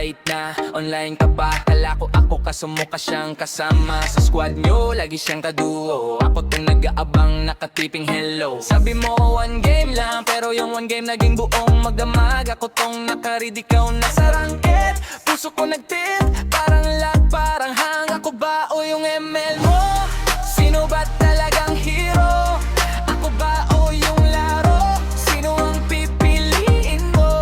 late na, online ka ba? Kala ko ako kasumukha siyang kasama sa squad nyo, lagi siyang kaduo. Ako tong nag-aabang nakatiping hello. Sabi mo one game lang, pero yung one game naging buong magdamag. Ako tong nakaread, ikaw nasa rangket. Puso ko nagtit, parang lag, parang hang. Ako ba o yung ML mo? Sino ba talagang hero? Ako ba o yung laro? Sino ang pipiliin mo?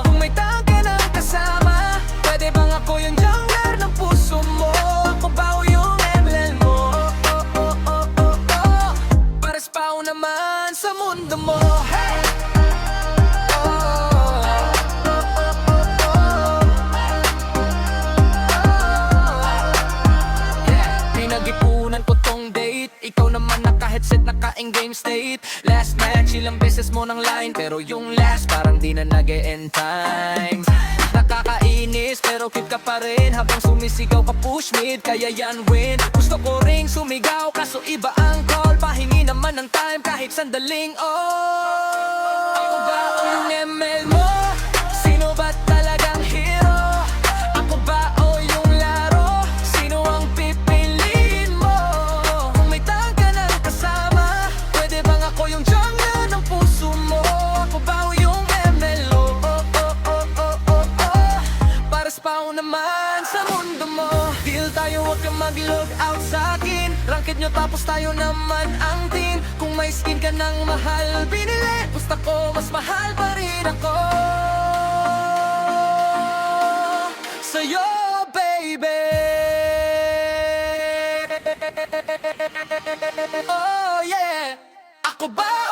Kung may tangke ng kasama, pwede bang ako yung jungler ng puso mo? Ako ba o yung ML mo? Pares pa o naman sa mundo mo. Hey! Pinag-ipunan ko tong date, ikaw naman naka-headset, naka-engame state. Last match, ilang beses mo ng line, pero yung last parang di na nag-e-end time. Nakakainis, pero cute ka pa rin. Habang sumisigaw ka push mid, kaya yan win. Gusto ko ring sumigaw, kaso iba ang call. Pahingi naman ng time, kahit sandaling Ako ba ang ML mo? Sino ba talagang hero? Ako ba o yung laro? Sino ang pipiliin mo? Kung may tangka ng kasama, pwede bang ako yung jungler ng puso mo? Ako ba o yung ML mo? Pares pa o naman sa mundo mo. Deal tayo, huwag kang mag-log out sa akin. Ranked nyo tapos tayo naman ang team. Kung may skin ka ng mahal binili, basta ko mas mahal pa rin ako sa'yo, baby. Oh yeah. Ako ba